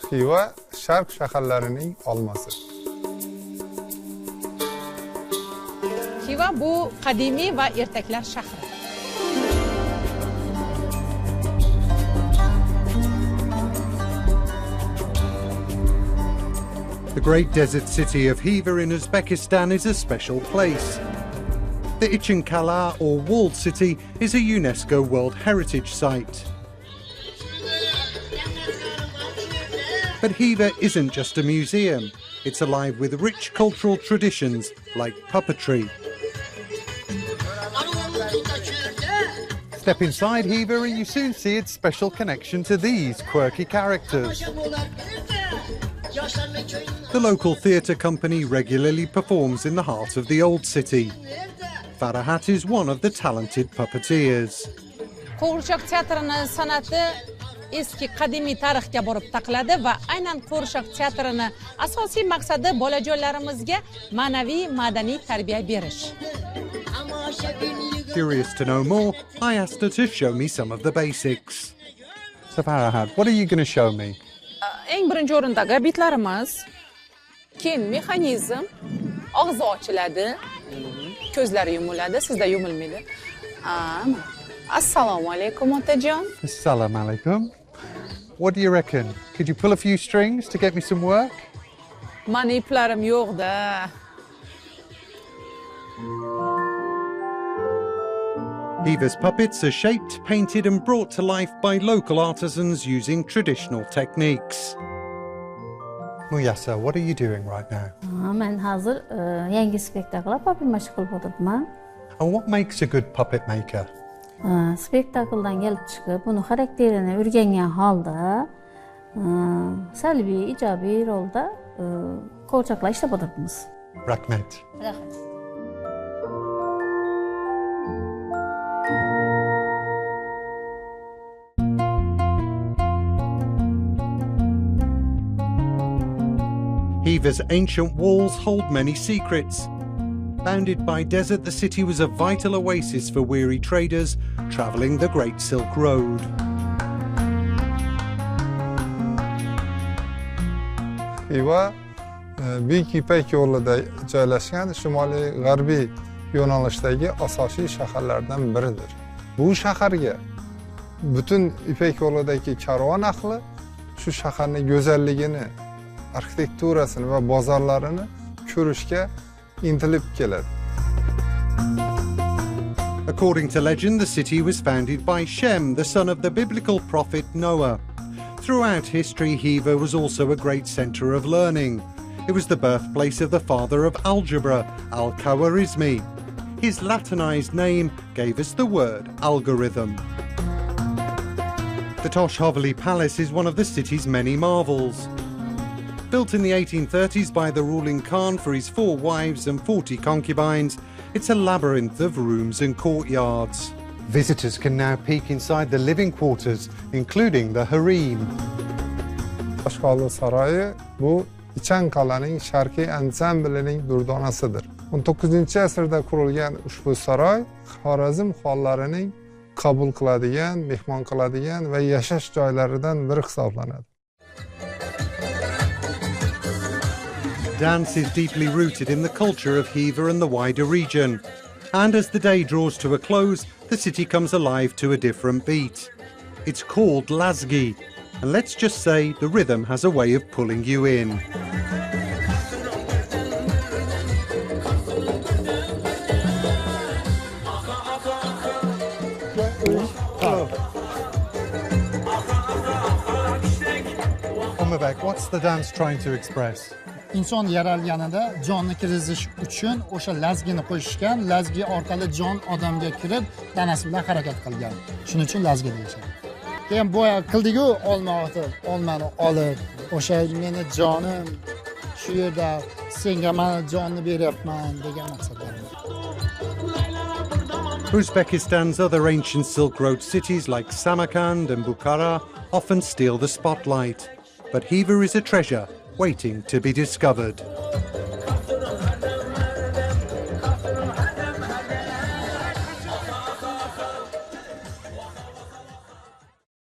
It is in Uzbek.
Xiva Sharq shaharlarining olmasi. Xiva bu qadimiy va ertaklar shahri. The great desert city of Xiva in Uzbekistan is a special place. The Ichin Kala, or walled city, is a UNESCO World Heritage Site. But Xiva isn't just a museum. It's alive with rich cultural traditions like puppetry. Step inside Xiva and you soon see its special connection to these quirky characters. The local theatre company regularly performs in the heart of the old city. Farahat is one of the talented puppeteers. Qo'g'irchoq teatrini san'ati eski qadimiy tarixga borib taqaladi va aynan qo'g'irchoq teatrini asosiy maqsadi bolajonlarimizga ma'naviy madaniy tarbiya berish. Curious to know more, I asked her to show me some of the basics. So Farahat, what are you going to show me? Eng birinchi o'rindagi bitlarimiz, keyin mexanizm, og'zi ochiladi, ko'zlari yumiladi, sizda yumilmaydi. Assalomu alaykum otajon. Assalamu alaikum. What do you reckon? Could you pull a few strings to get me some work? Mani iplarim yo'q-da. Xiva's puppets are shaped, painted and brought to life by local artisans using traditional techniques. Muyasa, what are you doing right now? Men hozir yangi spektakl puppet mashq qilib o'tiribman. And what makes a good puppet maker? Spektakldan kelib chiqib, buni xarakterini o'rgangan holda, salbiy, ijobiy rolda qo'g'irchoqlar ishlab o'tiribmiz. Rahmat. Rahmat. Xiva's ancient walls hold many secrets. Bounded by desert, the city was a vital oasis for weary traders travelling the Great Silk Road. Xiva Buyuk Ipak yo'lida joylashgan shimoliy g'arbiy yo'nalishdagi asosiy shaharlardan biridir. Bu shaharga butun Ipak yo'lidagi karvon ahli shu shaharning go'zalligini, arxitekturasini va bozorlarini ko'rishga intilib keladi. According to legend, the city was founded by Shem, the son of the biblical prophet Noah. Throughout history, Xiva was also a great centre of learning. It was the birthplace of the father of algebra, Al-Khwarizmi. His Latinized name gave us the word algorithm. The Tosh Haveli Palace is one of the city's many marvels. Built in the 1830s by the ruling Khan for his 4 wives and 40 concubines, it's a labyrinth of rooms and courtyards. Visitors can now peek inside the living quarters, including the harem. Tosh Haveli saroyi bu Ichin Kalaning sharqiy ansamblining durdonasidir. 19-asrda qurilgan ushbu saroy Xorazm xollarining qabul qiladigan, mehmon qiladigan va yashash joylaridan biri hisoblanadi. Dance is deeply rooted in the culture of Xiva and the wider region. And as the day draws to a close, the city comes alive to a different beat. It's called Lazgi, and let's just say the rhythm has a way of pulling you in. Umabek, what's the dance trying to express? İnson yaralganida jonni kirizish uchun o'sha lazgini qo'yishgan, lazgi orqali jon odamga kirib, tanasi bilan harakat qilgan. Shuning uchun lazgi deyishadi. Keyin boya qildigu olmani olib, o'sha meni jonim shu yerda senga mana jonni beryapman degan maqsadda. Uzbekistan's other ancient Silk Road cities like Samarkand and Bukhara often steal the spotlight. But Xiva is a treasure waiting to be discovered.